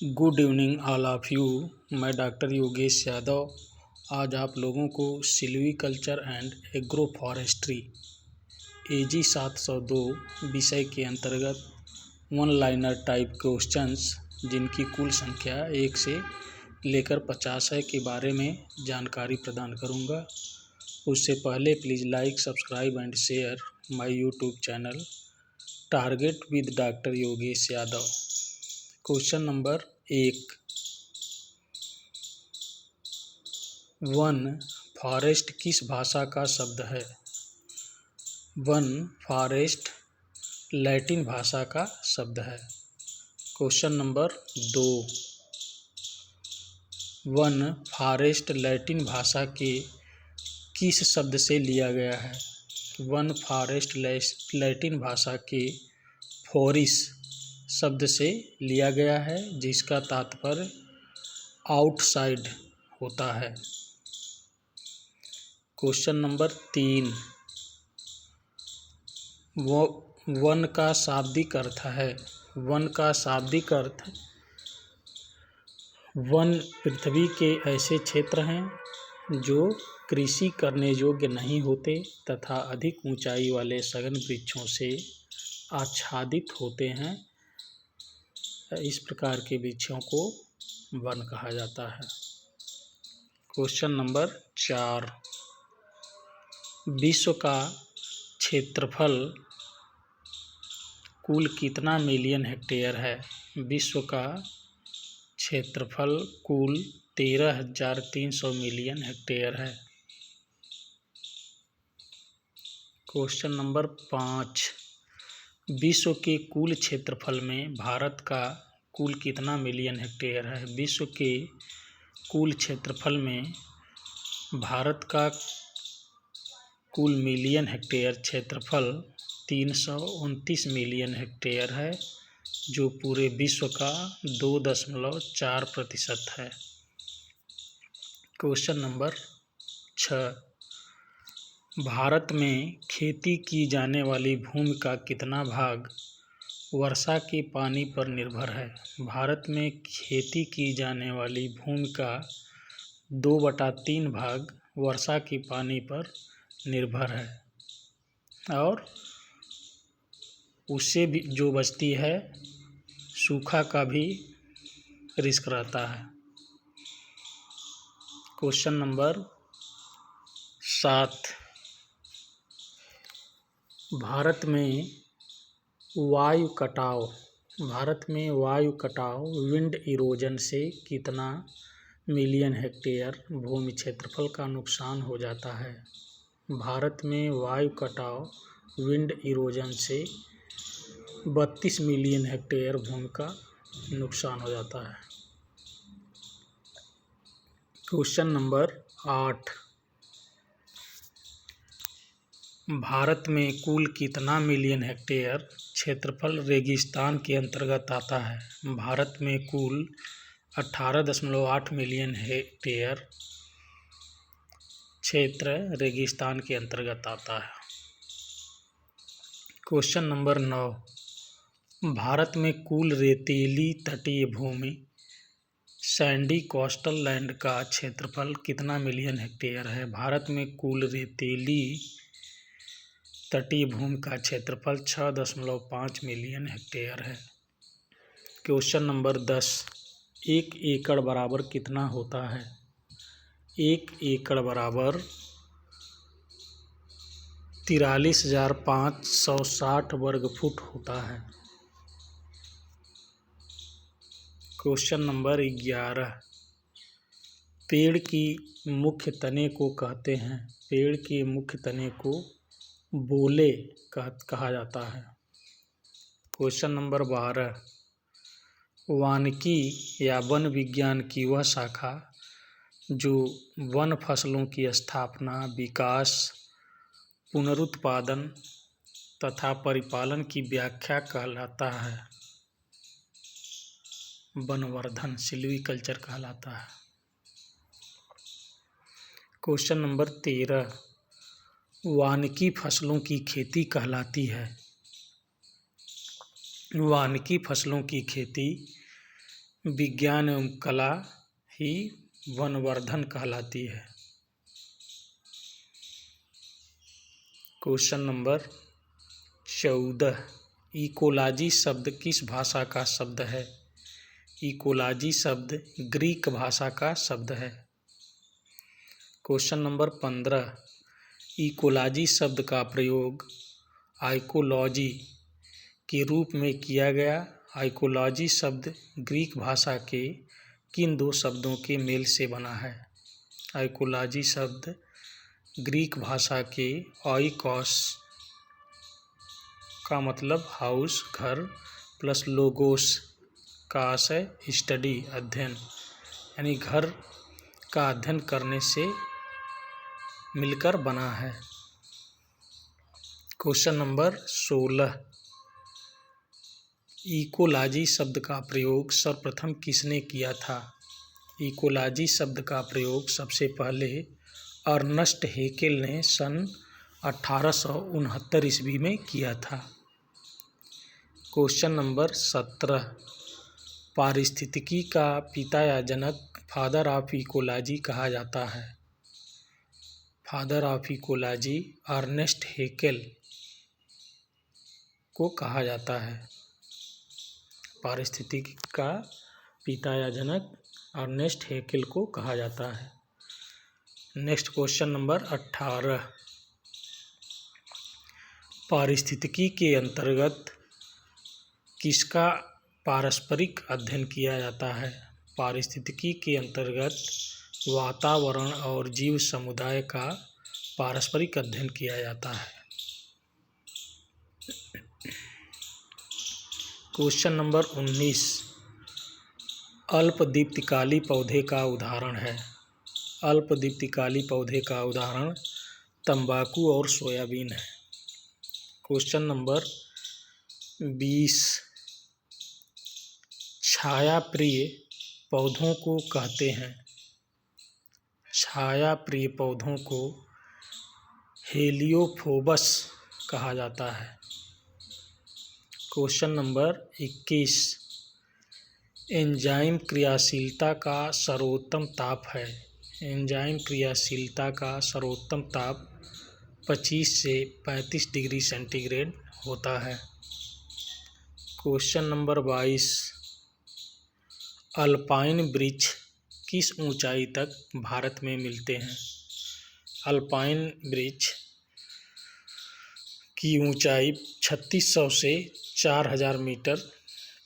Good evening all of you. मैं doctor Yogesh Yadav आज आप लोगों को silviculture and agro forestry AG 702 विषय के अंतर्गत वन लाइनर टाइप क्वेश्चंस जिनकी कुल संख्या 1 से लेकर 50 है के बारे में जानकारी प्रदान करूंगा। उससे पहले please like, subscribe and share my YouTube channel target with doctor Yogesh Yadav. Question number 1, one forest किस भाषा का शब्द है? वन फॉरेस्ट लैटिन भाषा का शब्द है। Question number 2, one forest Latin भाषा के किस शब्द से लिया गया है? वन फॉरेस्ट लैटिन भाषा के फोरिस शब्द से लिया गया है, जिसका तात्पर्य आउटसाइड होता है। क्वेश्चन नंबर 3, वन का शाब्दिक अर्थ है। वन का शाब्दिक अर्थ वन पृथ्वी के ऐसे क्षेत्र हैं जो कृषि करने योग्य नहीं होते तथा अधिक ऊंचाई वाले सघन वृक्षों से आच्छादित होते हैं। इस प्रकार के वृक्षों को वन कहा जाता है। क्वेश्चन नंबर 4, विश्व का क्षेत्रफल कुल कितना मिलियन हेक्टेयर है? विश्व का क्षेत्रफल कुल 13,300 मिलियन हेक्टेयर है। क्वेश्चन नंबर 5, विश्व के कुल क्षेत्रफल में भारत का कुल कितना मिलियन हेक्टेयर है? विश्व के कुल क्षेत्रफल में भारत का कुल मिलियन हेक्टेयर क्षेत्रफल 329 मिलियन हेक्टेयर है, जो पूरे विश्व का 2.4% है। क्वेश्चन नंबर 6, भारत में खेती की जाने वाली भूमि का कितना भाग वर्षा के पानी पर निर्भर है? भारत में खेती की जाने वाली भूमि का 2/3 भाग वर्षा के पानी पर निर्भर है और उससे भी जो बचती है सूखा का भी रिस्क रहता है। क्वेश्चन नंबर 7, भारत में वायु कटाव विंड इरोजन से कितना मिलियन हेक्टेयर भूमि क्षेत्रफल का नुकसान हो जाता है? भारत में वायु कटाव विंड इरोजन से 32 मिलियन हेक्टेयर भूमि का नुकसान हो जाता है। क्वेश्चन नंबर 8, भारत में कुल कितना मिलियन हेक्टेयर क्षेत्रफल रेगिस्तान के अंतर्गत आता है? भारत में कुल 18.8 मिलियन हेक्टेयर क्षेत्र रेगिस्तान के अंतर्गत आता है। क्वेश्चन नंबर 9, भारत में कुल रेतीली तटीय भूमि सैंडी कोस्टल लैंड का क्षेत्रफल कितना मिलियन हेक्टेयर है? भारत में कुल रेतीली तटीय भूमि का क्षेत्रफल 6.5 मिलियन हेक्टेयर है। क्वेश्चन नंबर 10, 1 एकड़ बराबर कितना होता है? 1 एकड़ बराबर 43,560 वर्ग फुट होता है। क्वेश्चन नंबर 11, पेड़ की मुख्य तने को कहते हैं? पेड़ के मुख्य तने को बोले कहा जाता है। क्वेश्चन नंबर 12, वानिकी या वन विज्ञान की वह शाखा जो वन फसलों की स्थापना, विकास, पुनरुत्पादन तथा परिपालन की व्याख्या कहलाता है? वनवर्धन सिल्वीकल्चर कहलाता है। क्वेश्चन नंबर 13, वानिकी फसलों की खेती कहलाती है? वानिकी फसलों की खेती विज्ञान एवं कला ही वनवर्धन कहलाती है। क्वेश्चन नंबर 14, इकोलॉजी शब्द किस भाषा का शब्द है? इकोलॉजी शब्द ग्रीक भाषा का शब्द है। क्वेश्चन नंबर 15, इकोलॉजी शब्द का प्रयोग आइकोलॉजी के रूप में किया गया। आइकोलॉजी शब्द ग्रीक भाषा के किन दो शब्दों के मेल से बना है? आइकोलॉजी शब्द ग्रीक भाषा के ऑइकॉस का मतलब हाउस घर प्लस लोगोस का आशय स्टडी अध्ययन, यानी घर का अध्ययन करने से मिलकर बना है। क्वेश्चन नंबर 16, इकोलॉजी शब्द का प्रयोग सर्वप्रथम किसने किया था? इकोलॉजी शब्द का प्रयोग सबसे पहले अर्नस्ट हेकेल ने सन 1869 ईस्वी में किया था। क्वेश्चन नंबर 17, पारिस्थितिकी का पिता या जनक फादर ऑफ इकोलॉजी कहा जाता है। Father of ecology Ernst Haeckel को कहा जाता है। पारिस्थितिकी का पिता या जनक अर्नेस्ट हेकेल को कहा जाता है। नेक्स्ट क्वेश्चन नंबर 18, पारिस्थितिकी के अंतर्गत किसका पारस्परिक अध्ययन किया जाता है? पारिस्थितिकी के अंतर्गत वातावरण और जीव समुदाय का पारस्परिक अध्ययन किया जाता है। क्वेश्चन नंबर 19, अल्पदीप्तिकाली पौधे का उदाहरण है। अल्पदीप्तिकाली पौधे का उदाहरण तंबाकू और सोयाबीन है। क्वेश्चन नंबर 20, छायाप्रिय पौधों को कहते हैं। छायाप्रिय पौधों को हेलियोफोबस कहा जाता है। क्वेश्चन नंबर 21, एंजाइम क्रियाशीलता का सर्वोत्तम ताप है। एंजाइम क्रियाशीलता का सर्वोत्तम ताप 25 से 35 डिग्री सेंटीग्रेड होता है। क्वेश्चन नंबर 22, अल्पाइन वृक्ष किस ऊंचाई तक भारत में मिलते हैं? अल्पाइन वृक्ष की ऊंचाई 3600 से 4000 मीटर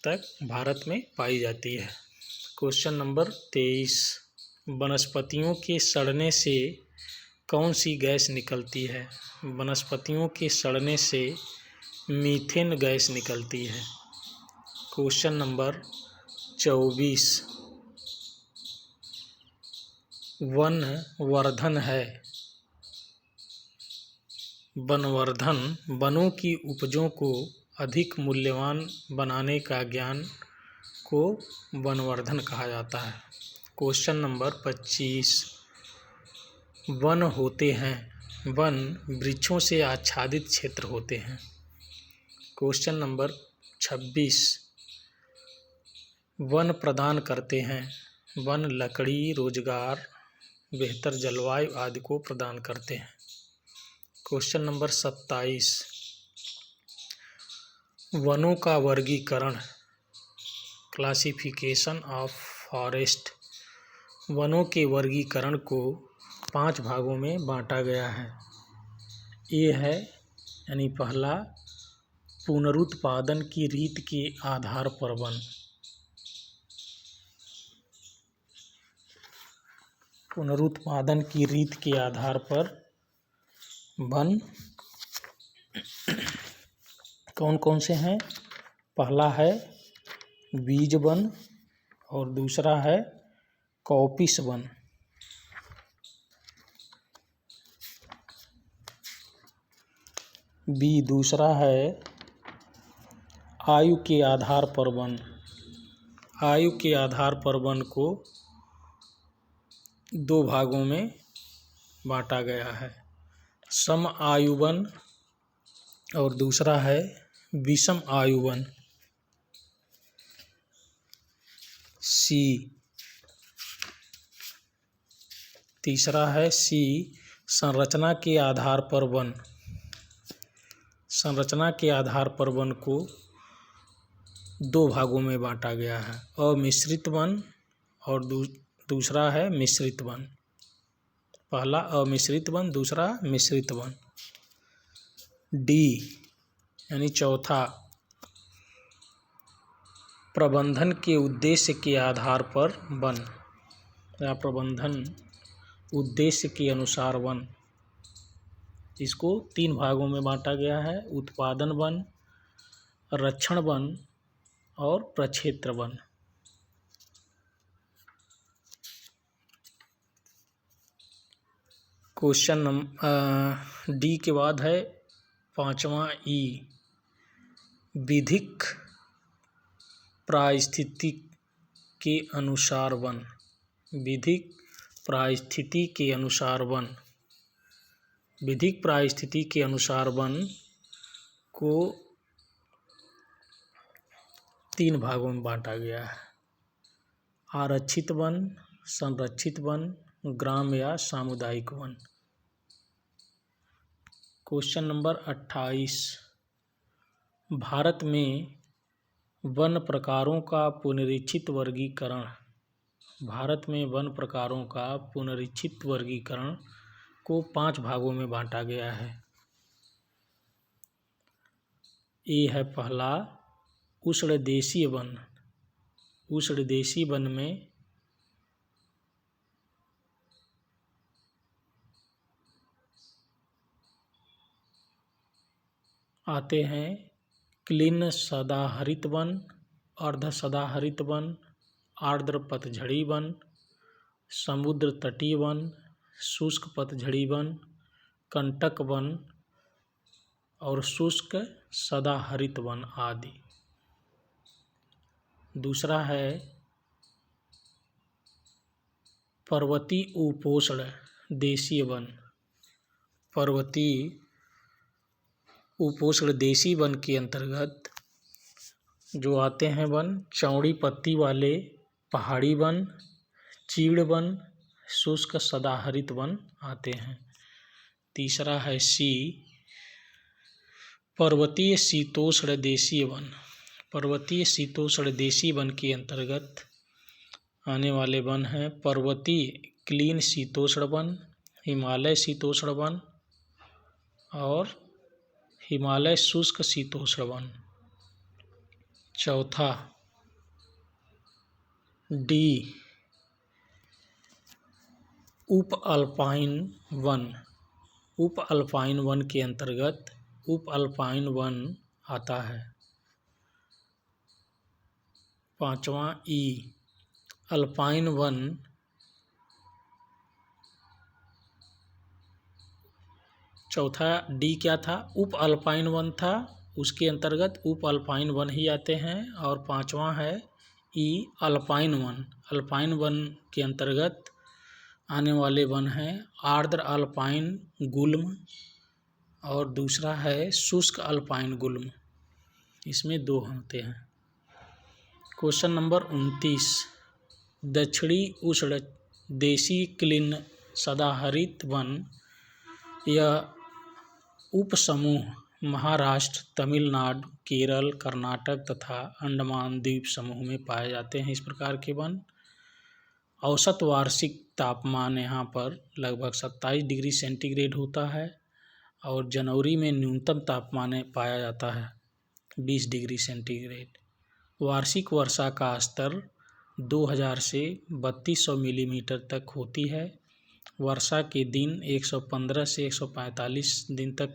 तक भारत में पाई जाती है। क्वेश्चन नंबर 23, वनस्पतियों के सड़ने से कौन सी गैस निकलती है? वनस्पतियों के सड़ने से मीथेन गैस निकलती है। क्वेश्चन नंबर 24, वनवर्धन है। वनवर्धन वनों की उपजों को अधिक मूल्यवान बनाने का ज्ञान को वनवर्धन कहा जाता है। क्वेश्चन नंबर 25, वन होते हैं। वन वृक्षों से आच्छादित क्षेत्र होते हैं। क्वेश्चन नंबर 26, वन प्रदान करते हैं। वन लकड़ी, रोजगार, बेहतर जलवायु आदि को प्रदान करते हैं। क्वेश्चन नंबर 27, वनों का वर्गीकरण, क्लासिफिकेशन ऑफ फॉरेस्ट। वनों के वर्गीकरण को 5 भागों में बांटा गया है। ये है यानी पहला, पुनरुत्पादन की रीत के आधार पर वन। पुनरुत्पादन की रीत के आधार पर वन कौन कौन से हैं? पहला है बीज वन और दूसरा है कॉपिस वन। दूसरा है आयु के आधार पर वन। आयु के आधार पर वन को 2 भागों में बांटा गया है, सम आयु वन और दूसरा है विषम आयु वन। सी। तीसरा है सी, संरचना के आधार पर वन। संरचना के आधार पर वन को दो भागों में बांटा गया है, अमिश्रित वन और दूसरा है मिश्रित वन। पहला अमिश्रित वन, दूसरा मिश्रित वन। डी यानी चौथा, प्रबंधन के उद्देश्य के आधार पर वन या प्रबंधन उद्देश्य के अनुसार वन। इसको तीन भागों में बांटा गया है, उत्पादन वन, रक्षण वन और प्रक्षेत्र वन। क्वेश्चन नंबर डी के बाद है पांचवा ई, विधिक पारिस्थितिकी के अनुसार वन। विधिक पारिस्थितिकी के अनुसार वन। विधिक पारिस्थितिकी के अनुसार वन को तीन भागों में बांटा गया है, आरक्षित वन, संरक्षित वन, ग्राम या सामुदायिक वन। क्वेश्चन नंबर 28, भारत में वन प्रकारों का पुनरीक्षित वर्गीकरण। भारत में वन प्रकारों का पुनरीक्षित वर्गीकरण को 5 भागों में बांटा गया है। ये है पहला, उष्णदेशीय वन। उष्णदेशीय वन में आते हैं क्लीन सदाहरित वन, अर्ध सदाहरित वन, आर्द्र पतझड़ी वन, समुद्र तटीय वन, शुष्क पतझड़ी वन, कंटक वन और शुष्क सदाहरित वन आदि। दूसरा है पर्वतीय उपोष्ण देशीय वन। पर्वतीय उपोष्ण देशीय वन के अंतर्गत जो आते हैं वन, चौड़ी पत्ती वाले पहाड़ी वन, चीड़ वन, शुष्क सदाहरित वन आते हैं। तीसरा है सी, पर्वतीय शीतोष्ण देशीय वन। पर्वतीय शीतोष्ण देशीय वन के अंतर्गत आने वाले वन हैं पर्वतीय क्लीन शीतोष्ण वन, हिमालय शीतोष्ण वन और हिमालय शुष्क शीतोष्ण वन। चौथा डी, उप अल्पाइन वन। उप अल्पाइन वन के अंतर्गत उप अल्पाइन वन आता है। पांचवा ई, अल्पाइन वन। चौथा डी क्या था, उप अल्पाइन वन था, उसके अंतर्गत उप अल्पाइन वन ही आते हैं। और पांचवा है ई, अल्पाइन वन। अल्पाइन वन के अंतर्गत आने वाले वन हैं आर्द्र अल्पाइन गुल्म और दूसरा है शुष्क अल्पाइन गुल्म। इसमें दो होते हैं। क्वेश्चन नंबर 29, दक्षिणी उष्ण देशीय क्लीन सदाहरित वन। यह उपसमूह महाराष्ट्र, तमिलनाडु, केरल, कर्नाटक तथा अंडमान द्वीप समूह में पाए जाते हैं। इस प्रकार के वन औसत वार्षिक तापमान यहाँ पर लगभग 27 डिग्री सेंटीग्रेड होता है और जनवरी में न्यूनतम तापमान पाया जाता है 20 डिग्री सेंटीग्रेड। वार्षिक वर्षा का स्तर 2000 से 3200 मिलीमीटर तक होती है। वर्षा के दिन 115 से 145 दिन तक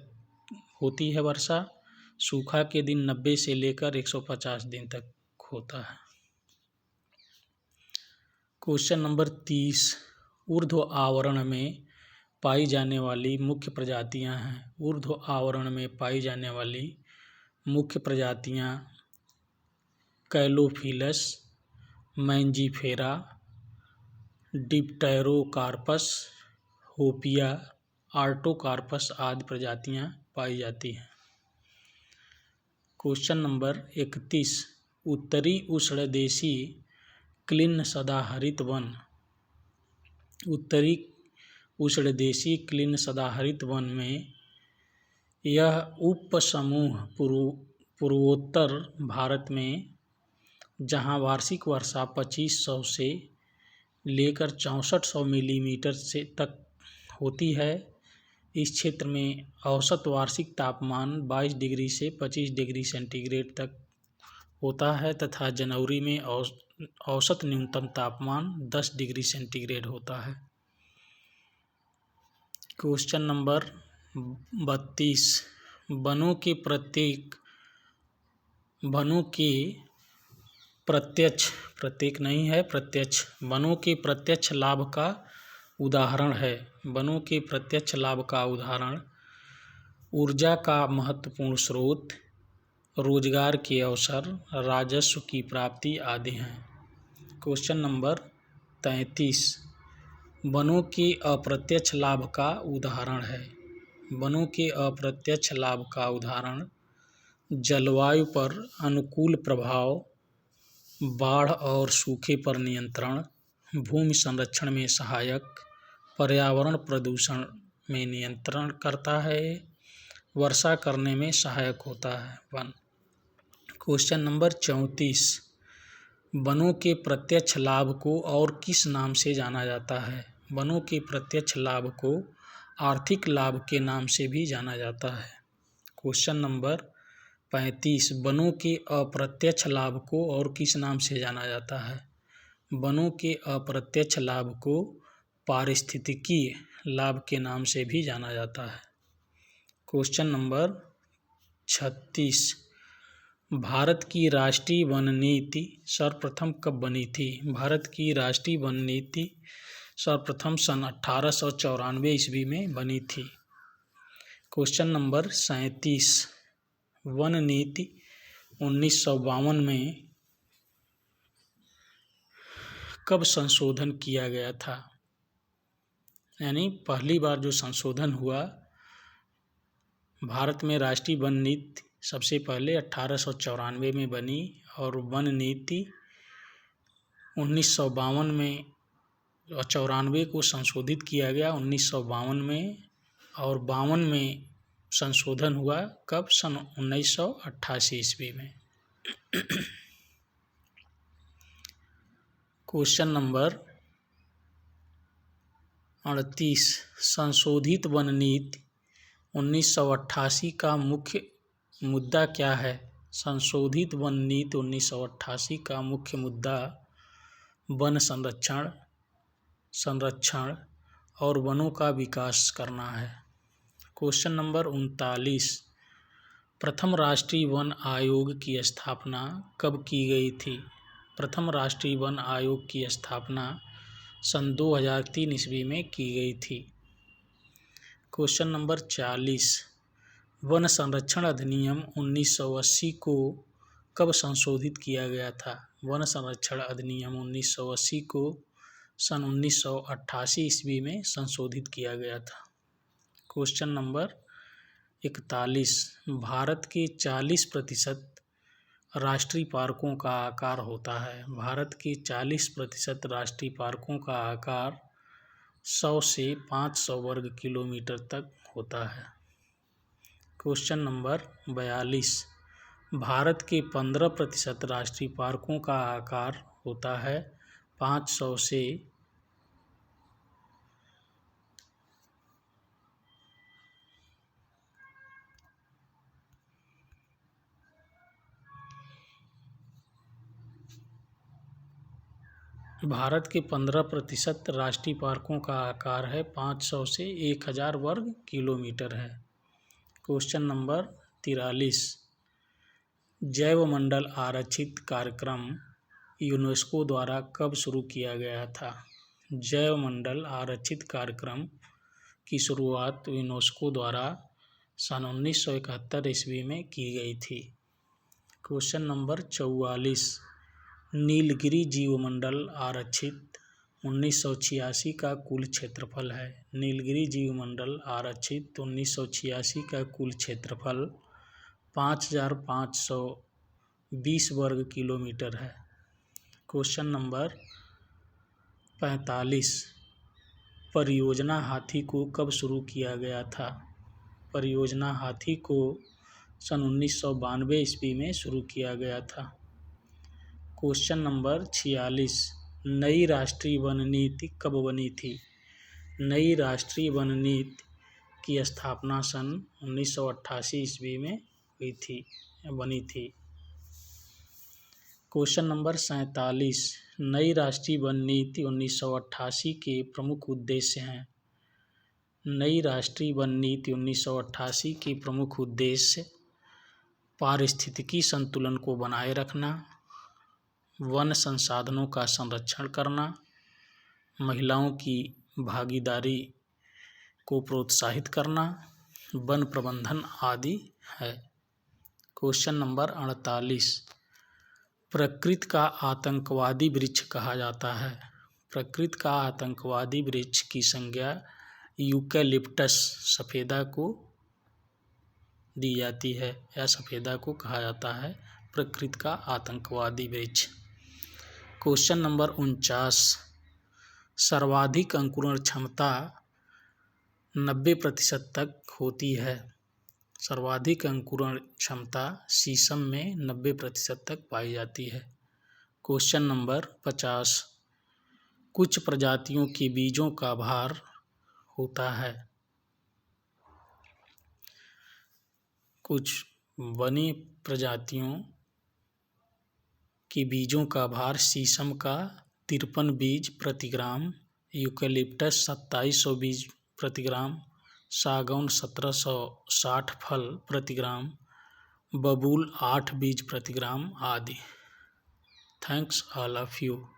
होती है वर्षा। सूखा के दिन 90 से लेकर 150 दिन तक होता है। क्वेश्चन नंबर 30, ऊर्ध्व आवरण में पाई जाने वाली मुख्य प्रजातियां हैं। ऊर्ध्व आवरण में पाई जाने वाली मुख्य प्रजातियां कैलोफिलस, मैंजीफेरा, डिप्टेरोकार्पस, होपिया, आर्टोकार्पस आदि प्रजातियां पाई जाती हैं। क्वेश्चन नंबर 31, उत्तरी उष्णदेशीय क्लीन सदाहरित वन। उत्तरी उष्णदेशीय क्लीन सदाहरित वन में यह उपसमूह पूर्वोत्तर भारत में, जहाँ वार्षिक वर्षा 2500 से लेकर 6400 मिलीमीटर से तक होती है। इस क्षेत्र में औसत वार्षिक तापमान 22 डिग्री से 25 डिग्री सेंटीग्रेड तक होता है तथा जनवरी में औसत न्यूनतम तापमान 10 डिग्री सेंटीग्रेड होता है। Question number 32। वनों के प्रत्यक्ष लाभ का उदाहरण है। वनों के प्रत्यक्ष लाभ का उदाहरण ऊर्जा का महत्वपूर्ण स्रोत, रोजगार के अवसर, राजस्व की प्राप्ति आदि हैं। Question number 33। वनों के अप्रत्यक्ष लाभ का उदाहरण है। वनों के अप्रत्यक्ष लाभ का उदाहरण जलवायु पर अनुकूल प्रभाव, बाढ़ और सूखे पर नियंत्रण, भूमि संरक्षण में सहायक, पर्यावरण प्रदूषण में नियंत्रण करता है, वर्षा करने में सहायक होता है। वन। Question number 34। वनों के प्रत्यक्ष लाभ को और किस नाम से जाना जाता है? वनों के प्रत्यक्ष लाभ को आर्थिक लाभ के नाम से भी जाना जाता है। Question number 35। वनों के अप्रत्यक्ष लाभ को और किस नाम से जाना जाता है? वनों के अप्रत्यक्ष लाभ को पारिस्थितिकीय लाभ के नाम से भी जाना जाता है। Question number 36। भारत की राष्ट्रीय वन नीति सर्वप्रथम कब बनी थी? भारत की राष्ट्रीय वन नीति सर्वप्रथम सन 1894 ईस्वी में बनी थी। Question number 37। वन नीति 1952 में कब संशोधन किया गया था? यानी पहली बार जो संशोधन हुआ भारत में राष्ट्रीय वन नीति सबसे पहले 1894 में बनी और वन नीति 1952 में 94 को संशोधित किया गया 1952 में, और 52 में संशोधन हुआ कब? सन 1988 ईस्वी में। Question number 38। संशोधित वन नीति 1988 का मुख्य मुद्दा क्या है? संशोधित वन नीति 1988 का मुख्य मुद्दा वन संरक्षण और वनों का विकास करना है। Question number 39। प्रथम राष्ट्रीय वन आयोग की स्थापना कब की गई थी? प्रथम राष्ट्रीय वन आयोग की स्थापना सन 2003 ईस्वी में की गई थी। Question number 40। वन संरक्षण अधिनियम 1980 को कब संशोधित किया गया था? वन संरक्षण अधिनियम 1980 को सन 1988 ईस्वी में संशोधित किया गया था। Question number 41। भारत के 40% राष्ट्रीय पार्कों का आकार होता है। भारत के 40% राष्ट्रीय पार्कों का आकार 100 से 500 वर्ग किलोमीटर तक होता है। Question number 42। भारत के 15% राष्ट्रीय पार्कों का आकार होता है 500 से भारत के 15% राष्ट्रीय पार्कों का आकार है 500 से 1000 वर्ग किलोमीटर है। Question number 43। जैवमंडल आरक्षित कार्यक्रम यूनेस्को द्वारा कब शुरू किया गया था? जैवमंडल आरक्षित कार्यक्रम की शुरुआत यूनेस्को द्वारा सन 1971 ईस्वी में की गई थी। Question number 44। नीलगिरी जीवमंडल आरक्षित 1986 का कुल क्षेत्रफल है। नीलगिरी जीवमंडल आरक्षित 1986 का कुल क्षेत्रफल 5520 वर्ग किलोमीटर है। क्वेश्चन नंबर 45, परियोजना हाथी को कब शुरू किया गया था? परियोजना हाथी को सन 1992 ईस्वी में शुरू किया गया था। क्वेश्चन नंबर 46, नई राष्ट्रीय वन नीति कब बनी थी? नई राष्ट्रीय वन नीति की स्थापना सन 1988 ईस्वी में बनी थी। क्वेश्चन नंबर 47, नई राष्ट्रीय वन नीति 1988 के प्रमुख उद्देश्य हैं। नई राष्ट्रीय वन नीति 1988 के प्रमुख उद्देश्य पारिस्थितिकी संतुलन को बनाए रखना, वन संसाधनों का संरक्षण करना, महिलाओं की भागीदारी को प्रोत्साहित करना, वन प्रबंधन आदि है। क्वेश्चन नंबर 48, प्रकृति का आतंकवादी वृक्ष कहा जाता है। प्रकृति का आतंकवादी वृक्ष की संज्ञा यूकैलिप्टस सफेदा को दी जाती है या सफेदा को कहा जाता है प्रकृति का आतंकवादी वृक्ष। क्वेश्चन नंबर 49, सर्वाधिक अंकुरण क्षमता 90% तक होती है। सर्वाधिक अंकुरण क्षमता शीशम में 90% तक पाई जाती है। क्वेश्चन नंबर 50, कुछ प्रजातियों के बीजों का भार होता है। कुछ वन्य प्रजातियों के बीजों का भार शीशम का 53 बीज प्रति ग्राम, यूकैलिप्टस 2700 बीज प्रति ग्राम, सागौन 1760 फल प्रति ग्राम, बबूल 8 बीज प्रति ग्राम आदि। Thanks all of you.